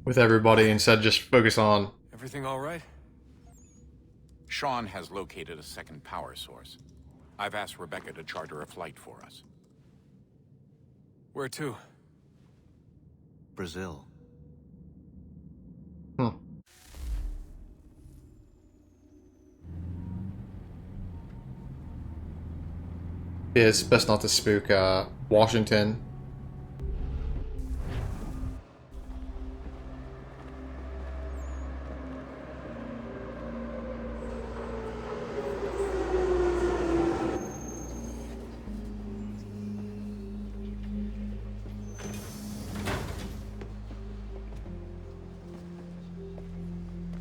with everybody instead of just focus on. Everything all right? Sean has located a second power source. I've asked Rebecca to charter a flight for us. Where to? Brazil. Hmm. Yeah, it's best not to spook Washington.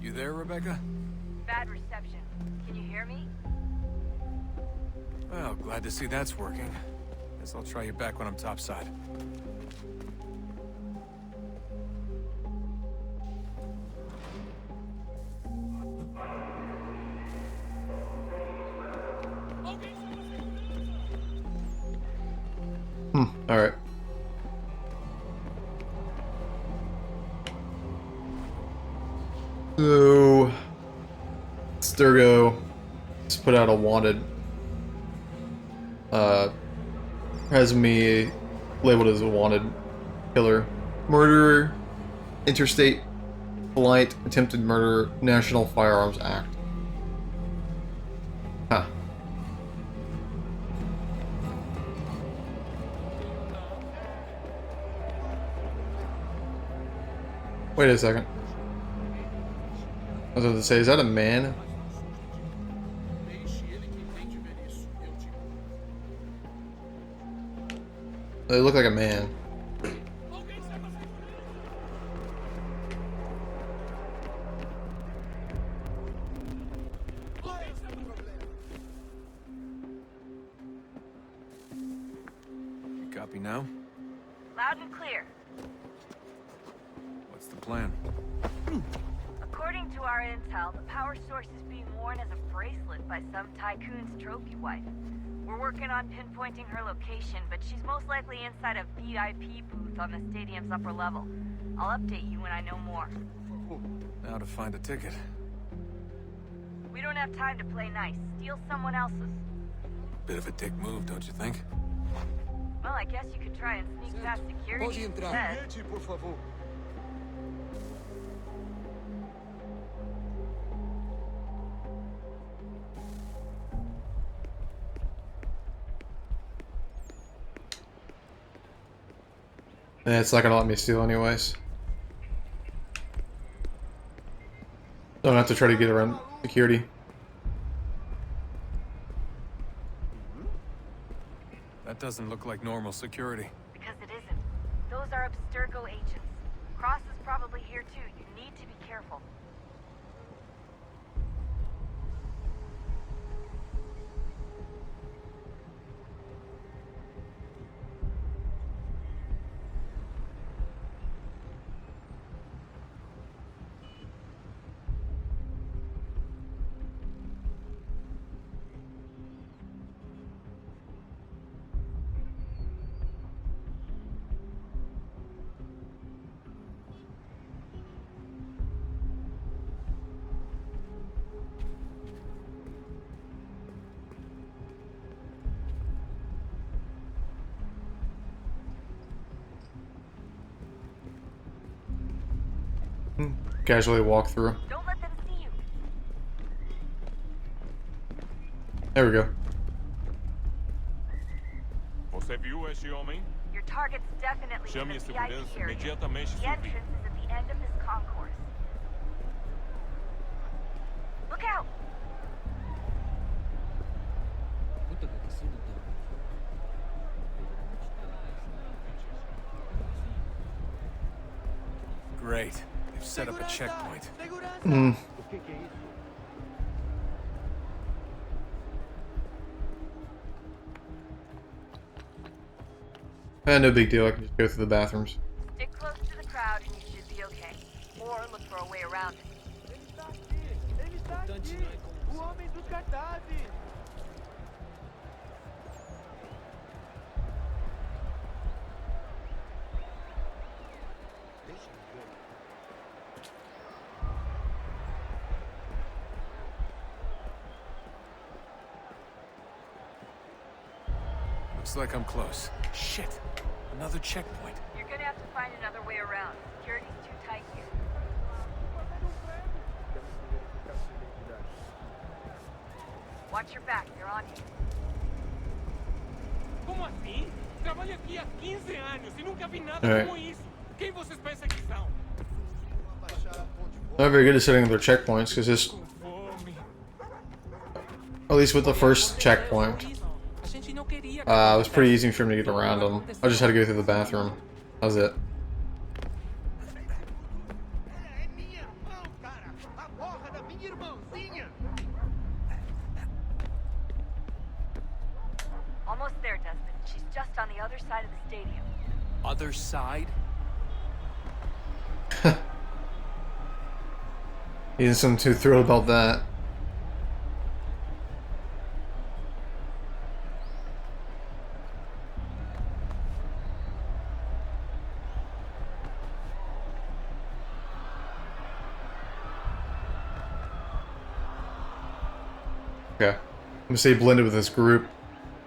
You there, Rebecca? Bad reception. Can you hear me? Well, glad to see that's working. Guess I'll try you back when I'm topside. Alright. So, Sturgo just put out a wanted. Has me labeled as a wanted killer. Murderer, interstate flight, attempted murder, National Firearms Act. Huh. Wait a second. I was about to say, is that a man? They look like a man. You copy now? Loud and clear. What's the plan? According to our intel, the power source is being worn as a bracelet by some tycoon's trophy wife. We're working on pinpointing her location, but she's most likely inside a VIP booth on the stadium's upper level. I'll update you when I know more. Now to find a ticket. We don't have time to play nice. Steal someone else's. Bit of a dick move, don't you think? Well, I guess you could try and sneak past security instead. Yeah, it's not gonna let me steal anyways. Don't have to try to get around security. That doesn't look like normal security. Because it isn't. Those are Abstergo agents. Cross is probably here too. You need to be careful. Casually walk through. Don't let them see you. There we go. Você viu este homem? Your target's definitely Chame a in the segurança VIP area. imediatamente The subir. entrance is at the end of this concourse. Look out! Great. They've set up a checkpoint. Hmm. No big deal. I can just go through the bathrooms. Stick close to the crowd and you should be okay. Or look for a way around it. O homem dos cartazes! like I'm close. Shit. Another checkpoint. You're gonna have to find another way around. Security's too tight here. Watch your back, they're on you. Como assim? Trabalho aqui há 15 anos e nunca vi nada Alright. como isso. Quem vocês pensam que são? Not very good at setting their checkpoints, because this, Com fome. at least with the first checkpoint, it was pretty easy for me to get around them. I just had to go through the bathroom. That was it. É minha irmã, cara! A porra da minha irmãzinha! Almost there, Desmond. She's just on the other side of the stadium. Other side? He didn't seem too thrilled about that. Okay. I'm gonna stay blended with this group.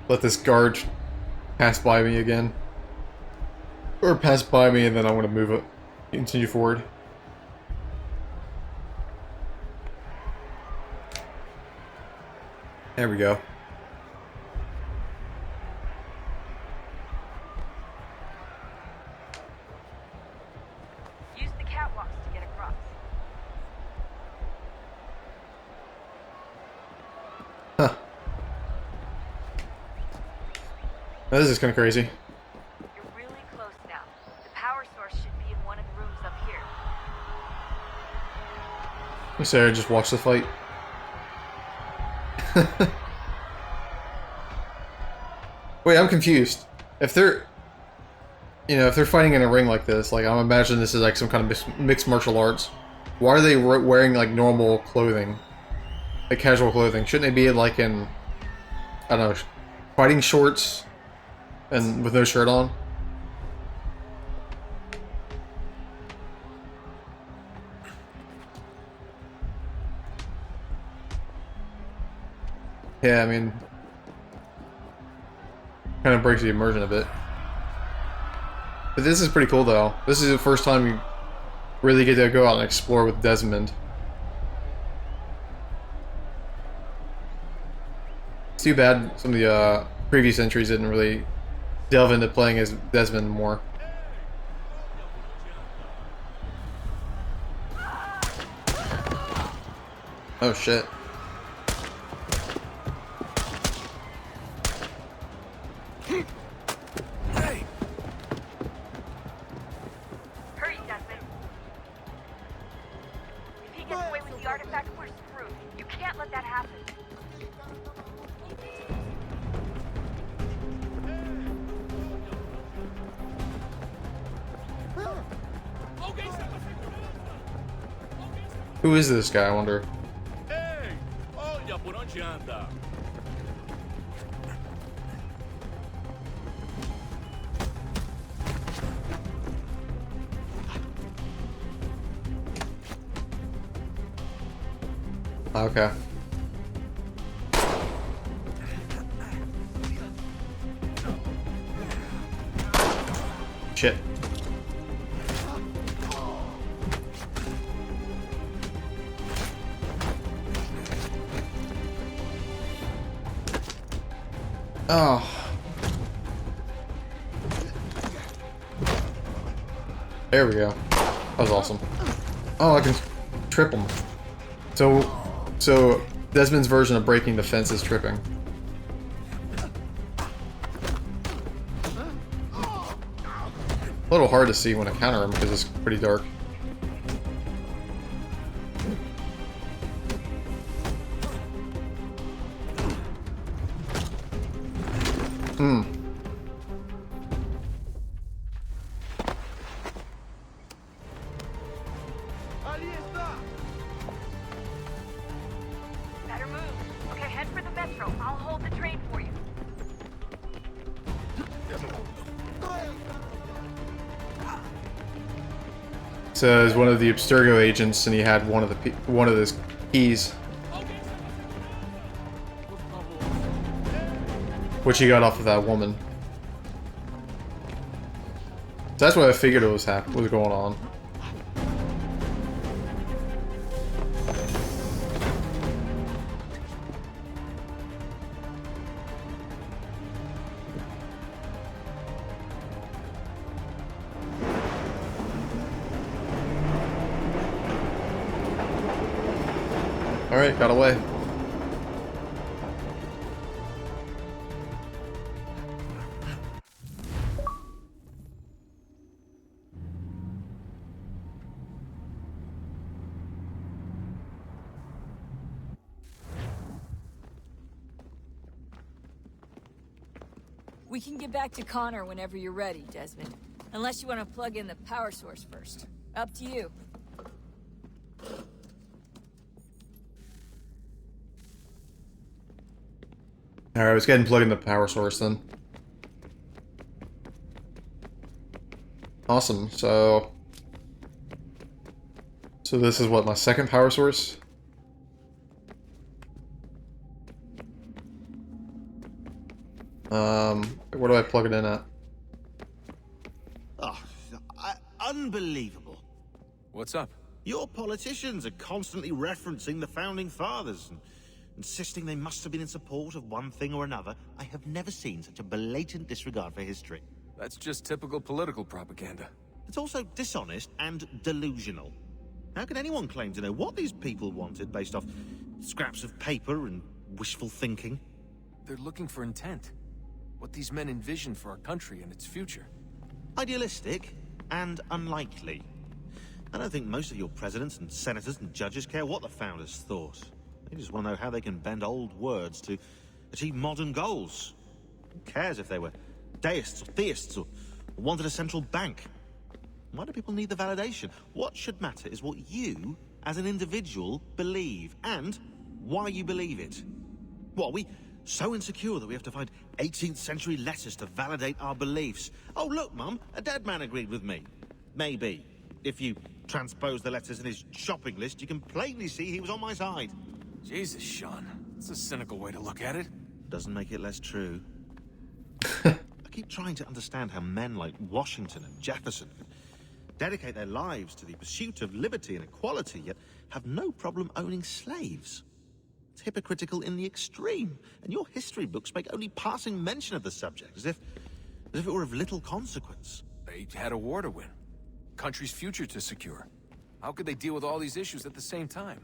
Let this guard pass by me again. Or pass by me and then I'm gonna move it. Continue forward. There we go. Use the catwalks to get across. Huh. Now, this is kind of crazy. You're really close now. The power source should be in one of the rooms up here. Sarah, just watch the fight. Wait, I'm confused. If they're, if they're fighting in a ring like this, like I'm imagining this is like some kind of mixed martial arts. Why are they wearing like normal clothing, like casual clothing? Shouldn't they be like in, I don't know, fighting shorts, and with no shirt on? Yeah, I mean, kind of breaks the immersion a bit. But this is pretty cool, though. This is the first time you really get to go out and explore with Desmond. It's too bad some of the previous entries didn't really delve into playing as Desmond more. Oh shit. Hey! Hurry, Desmond. If he gets away with the artifact, we're screwed. You can't let that happen. Who is this guy, I wonder? Ei, olha por onde anda. Okay. Shit. Oh. There we go. That was awesome. Oh, I can trip him. So Desmond's version of breaking the fence is tripping. A little hard to see when I counter him because it's pretty dark. Ali está! Better move. Okay, head for the metro. I'll hold the train for you. So he's one of the Abstergo agents, and he had one of his keys, which he got off of that woman. that's what I figured was going on. Alright, got away. We can get back to Connor whenever you're ready, Desmond. Unless you want to plug in the power source first. Up to you. Alright, let's go ahead and plug in the power source then. Awesome, so this is what, my second power source? Where do I plug it in at? Oh, unbelievable. What's up? Your politicians are constantly referencing the Founding Fathers and insisting they must have been in support of one thing or another. I have never seen such a blatant disregard for history. That's just typical political propaganda. It's also dishonest and delusional. How can anyone claim to know what these people wanted based off scraps of paper and wishful thinking? They're looking for intent. What these men envision for our country and its future. Idealistic and unlikely. I don't think most of your presidents and senators and judges care what the founders thought. They just want to know how they can bend old words to achieve modern goals. Who cares if they were deists or theists or wanted a central bank? Why do people need the validation? What should matter is what you, as an individual, believe, and why you believe it. What, are we so insecure that we have to find 18th century letters to validate our beliefs? Oh, look, Mum, a dead man agreed with me. Maybe. If you transpose the letters in his shopping list, you can plainly see he was on my side. Jesus, Sean. That's a cynical way to look at it. Doesn't make it less true. I keep trying to understand how men like Washington and Jefferson could dedicate their lives to the pursuit of liberty and equality, yet have no problem owning slaves. It's hypocritical in the extreme, and your history books make only passing mention of the subject, as if it were of little consequence. They had a war to win. Country's future to secure. How could they deal with all these issues at the same time?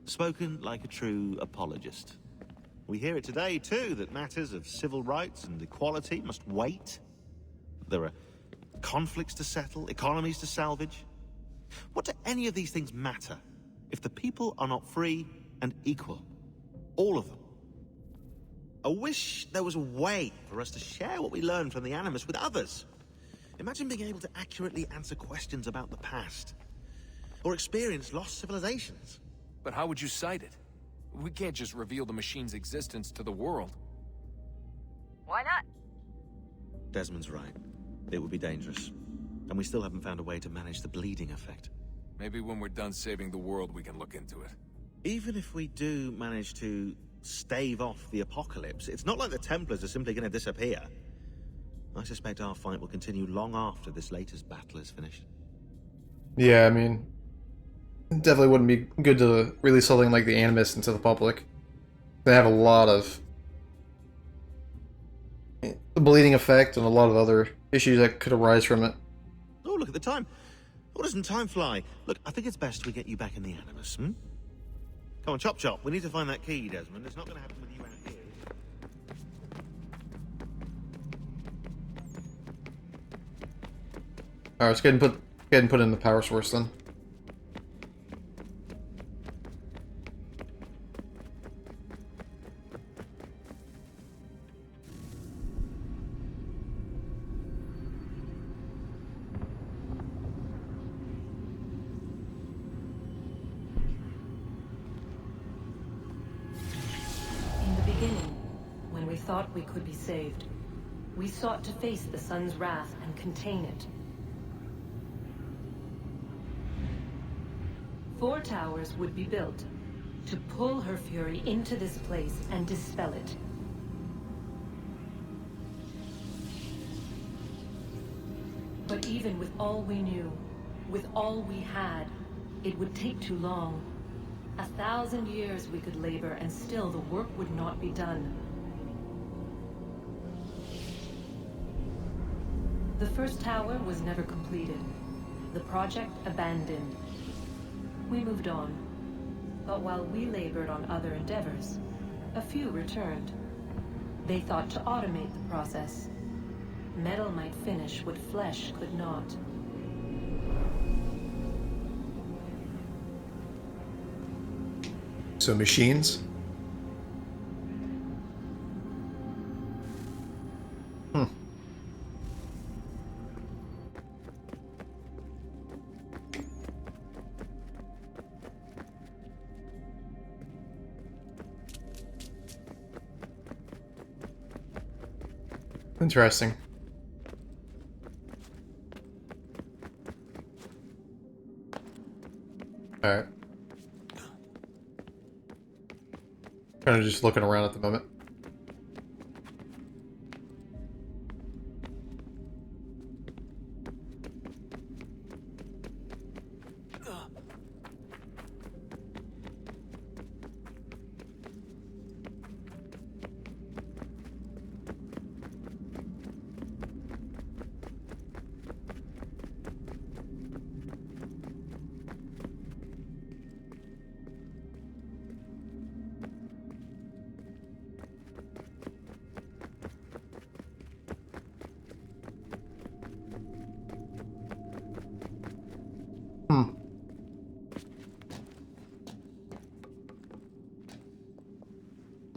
Spoken like a true apologist. We hear it today, too, that matters of civil rights and equality must wait. There are conflicts to settle, economies to salvage. What do any of these things matter if the people are not free and equal? All of them. I wish there was a way for us to share what we learned from the Animus with others. Imagine being able to accurately answer questions about the past, or experience lost civilizations. But how would you cite it? We can't just reveal the machine's existence to the world. Why not? Desmond's right. It would be dangerous. And we still haven't found a way to manage the bleeding effect. Maybe when we're done saving the world, we can look into it. Even if we do manage to stave off the apocalypse, it's not like the Templars are simply going to disappear. I suspect our fight will continue long after this latest battle is finished. Yeah, I mean, it definitely wouldn't be good to release something like the Animus into the public. They have a lot of bleeding effect and a lot of other issues that could arise from it. Oh, look at the time. Oh, doesn't time fly? Look, I think it's best we get you back in the Animus, hmm? Come on, Chop Chop. We need to find that key, Desmond. It's not going to happen with you out here. Alright, let's go ahead and put in the power source then. In the beginning, when we thought we could be saved, we sought to face the sun's wrath and contain it. 4 towers would be built to pull her fury into this place and dispel it. But even Even with all we knew, with all we had, it would take too long. 1,000 years we could labor, and still the work would not be done. The first tower was never completed. The project abandoned. We moved on. But while we labored on other endeavors, a few returned. They thought to automate the process. Metal might finish what flesh could not. So machines? Interesting. Alright. Kind of just looking around at the moment.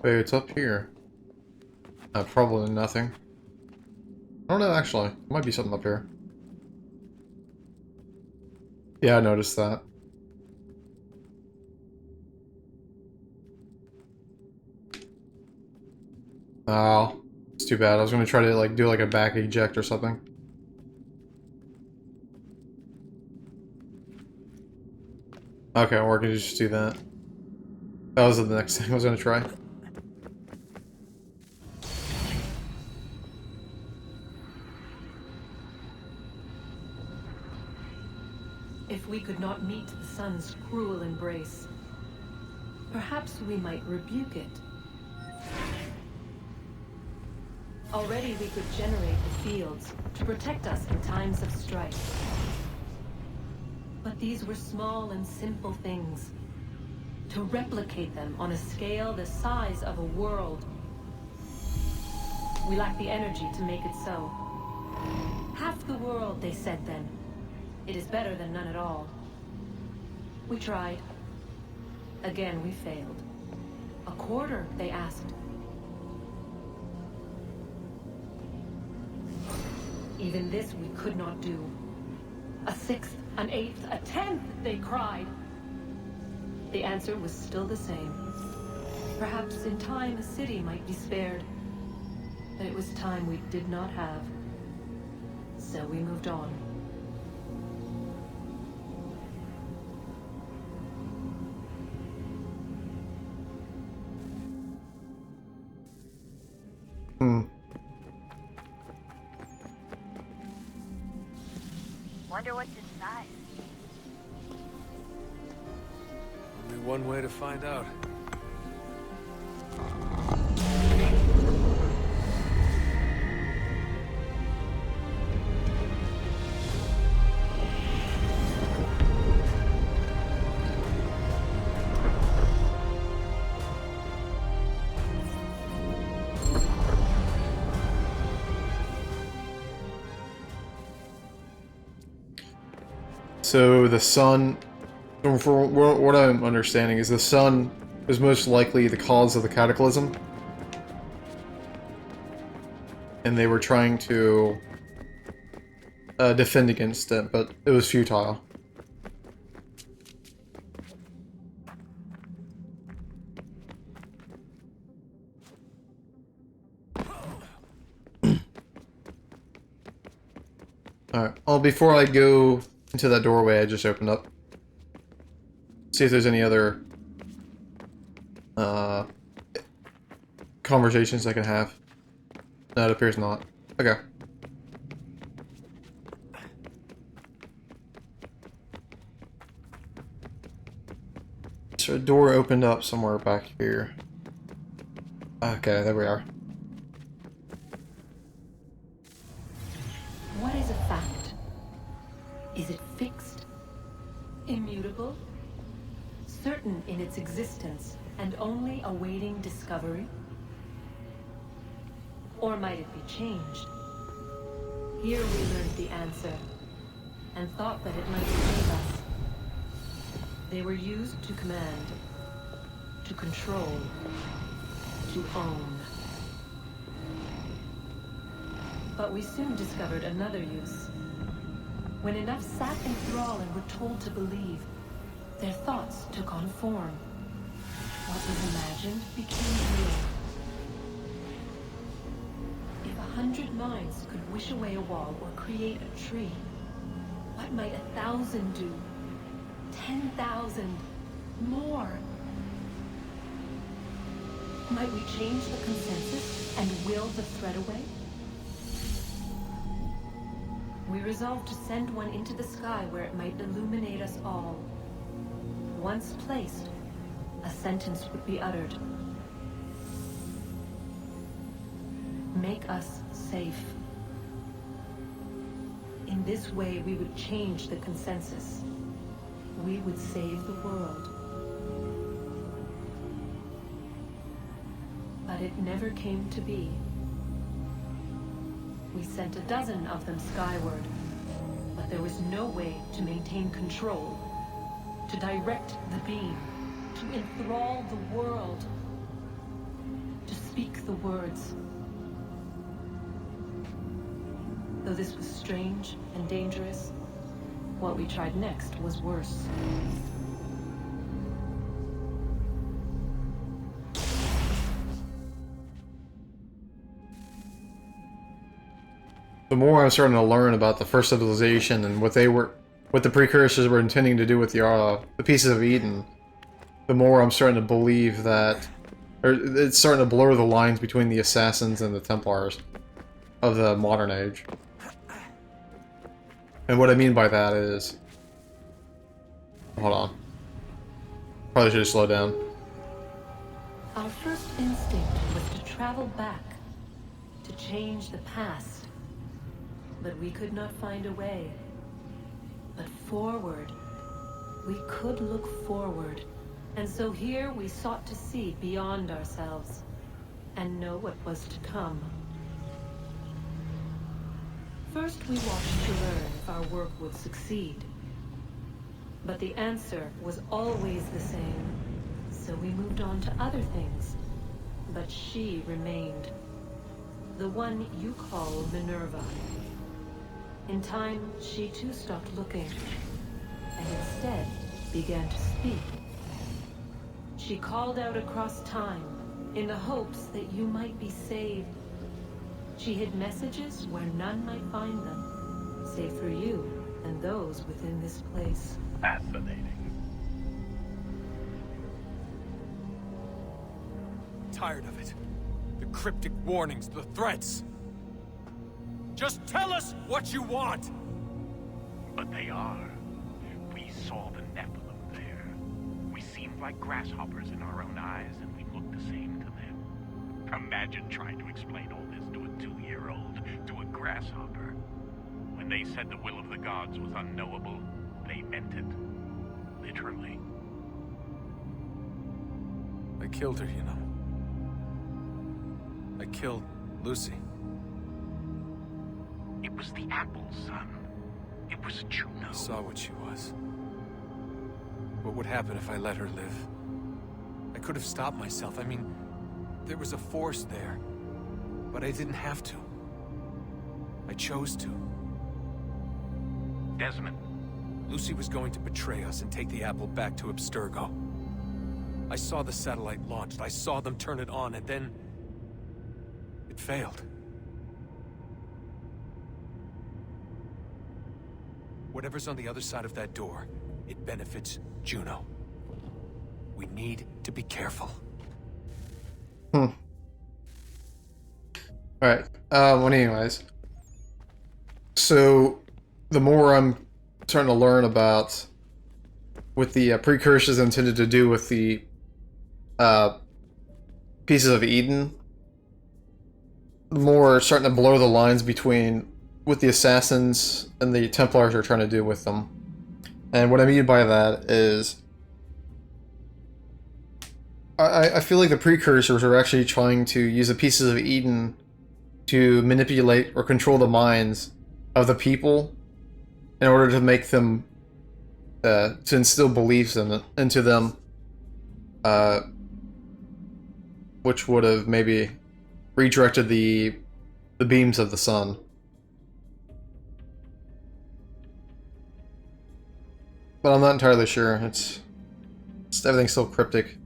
Wait, it's up here. Probably nothing. I don't know, actually. There might be something up here. Yeah, I noticed that. Oh, it's too bad. I was gonna try to like do like a back eject or something. Okay, or I can just do that. That was the next thing I was gonna try. If we could not meet the sun's cruel embrace, perhaps we might rebuke it. Already we could generate the fields to protect us in times of strife. But these were small and simple things. To replicate them on a scale the size of a world. We lack the energy to make it so. Half the world, they said then. It is better than none at all. We tried. Again, we failed. A quarter, they asked. Even this we could not do. A sixth, an eighth, a tenth, they cried. The answer was still the same. Perhaps in time a city might be spared. But it was time we did not have. So we moved on. Wonder what's inside. Only one way to find out. So the sun, for what I'm understanding, is the sun is most likely the cause of the cataclysm. And they were trying to defend against it, but it was futile. Alright, well, before I go into that doorway I just opened up, see if there's any other conversations I can have. No, it appears not. Okay. So a door opened up somewhere back here. Okay, there we are. What is a fact? Is it fixed? Immutable? Certain in its existence and only awaiting discovery? Or might it be changed? Here we learned the answer, and thought that it might save us. They were used to command, to control, to own. But we soon discovered another use. When enough sat in thrall and were told to believe, their thoughts took on form. What was imagined became real. If 100 minds could wish away a wall or create a tree, what might 1,000 do? 10,000? More? Might we change the consensus and will the threat away? We resolved to send one into the sky where it might illuminate us all. Once placed, a sentence would be uttered. Make us safe. In this way, we would change the consensus. We would save the world. But it never came to be. We sent a dozen of them skyward, but there was no way to maintain control, to direct the beam, to enthrall the world, to speak the words. Though this was strange and dangerous, what we tried next was worse. The more I'm starting to learn about the first civilization and what the precursors were intending to do with the pieces of Eden, the more I'm starting to believe that, or it's starting to blur the lines between the assassins and the Templars of the modern age. And what I mean by that is, hold on, probably should have slowed down. Our first instinct was to travel back, to change the past. But we could not find a way. But forward, we could look forward. And so here we sought to see beyond ourselves, and know what was to come. First we watched to learn if our work would succeed. But the answer was always the same. So we moved on to other things. But she remained. The one you call Minerva. In time, she too stopped looking, and instead began to speak. She called out across time, in the hopes that you might be saved. She hid messages where none might find them, save for you and those within this place. Fascinating. Tired of it. The cryptic warnings, the threats. Just tell us what you want! But they are. We saw the Nephilim there. We seemed like grasshoppers in our own eyes, and we looked the same to them. Imagine trying to explain all this to a 2-year-old, to a grasshopper. When they said the will of the gods was unknowable, they meant it. Literally. I killed her, you know. I killed Lucy. It was the apple, son. It was Juno. I saw what she was. What would happen if I let her live? I could have stopped myself. I mean, there was a force there. But I didn't have to. I chose to. Desmond. Lucy was going to betray us and take the apple back to Abstergo. I saw the satellite launched. I saw them turn it on, and then... it failed. Whatever's on the other side of that door, it benefits Juno. We need to be careful. Alright, well anyways. So, the more I'm starting to learn about with the precursors intended to do with the pieces of Eden, more starting to blur the lines between what the assassins and the Templars are trying to do with them. And what I mean by that is, I feel like the precursors are actually trying to use the pieces of Eden to manipulate or control the minds of the people in order to make them, to instill beliefs into them, which would have maybe redirected the beams of the sun. But I'm not entirely sure. It's everything's still cryptic.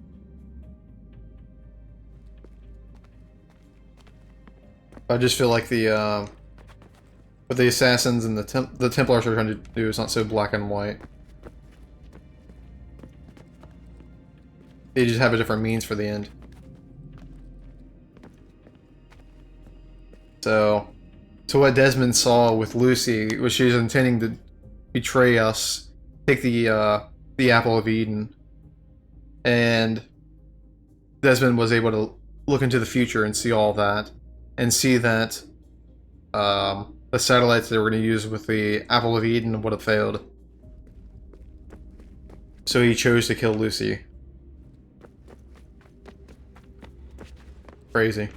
I just feel like what the assassins and the Templars are trying to do is not so black and white. They just have a different means for the end. So what Desmond saw with Lucy was she was intending to betray us, take the Apple of Eden, and Desmond was able to look into the future and see all that, and see that the satellites they were going to use with the Apple of Eden would have failed. So he chose to kill Lucy. Crazy.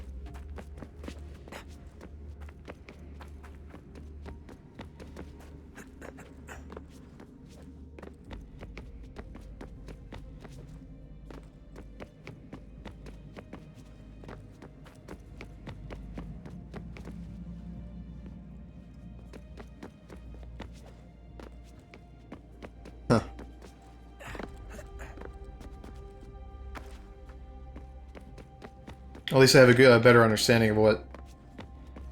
At least I have a better understanding of what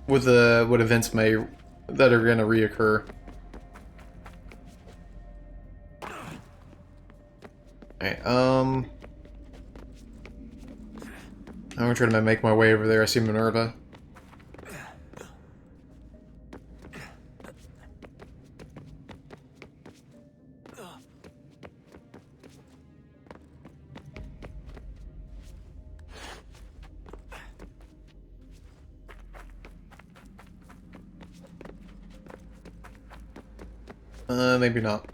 events that are going to reoccur. Alright, I'm gonna try to make my way over there. I see Minerva. Maybe not.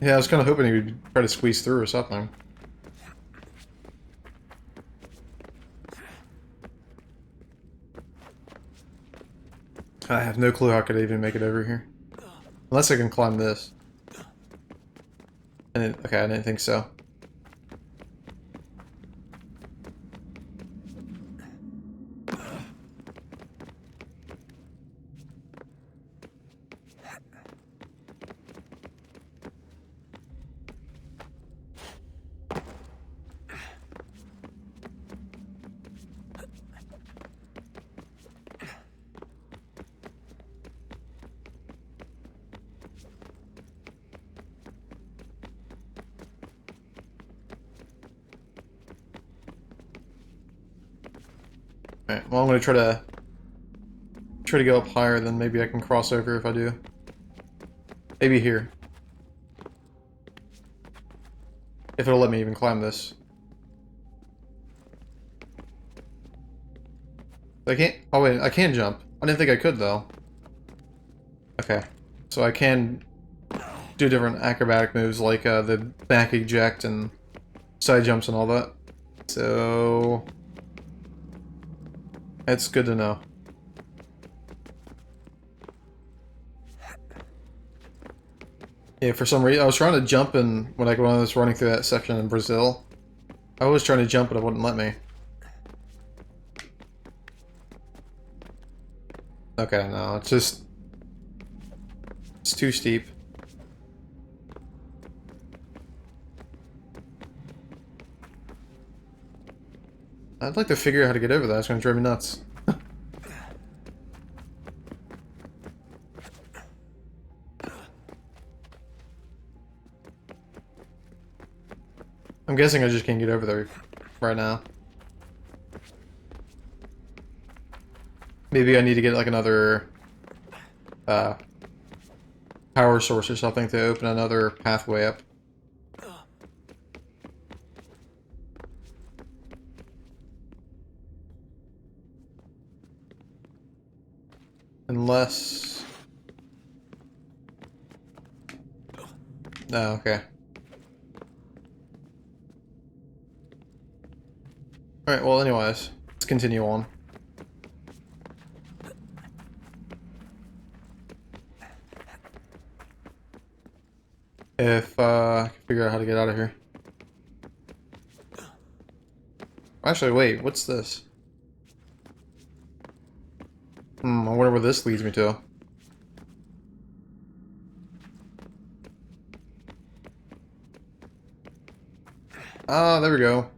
Yeah, I was kind of hoping he would try to squeeze through or something. I have no clue how I could even make it over here. Unless I can climb this. Okay, I didn't think so. Alright, well I'm gonna try to go up higher, then maybe I can cross over if I do. Maybe here. If it'll let me even climb this. I can't, oh wait, I can jump. I didn't think I could though. Okay, so I can do different acrobatic moves like the back eject and side jumps and all that. So that's good to know. Yeah, for some reason I was trying to jump in when I was running through that section in Brazil. I was trying to jump, but it wouldn't let me. Okay, no, it's just... It's too steep. I'd like to figure out how to get over that. It's gonna drive me nuts. I'm guessing I just can't get over there right now. Maybe I need to get like another power source or something to open another pathway up. Unless... No, okay. Alright, well anyways, let's continue on. If I can figure out how to get out of here. Actually, wait, what's this? I wonder where this leads me to. Ah, there we go.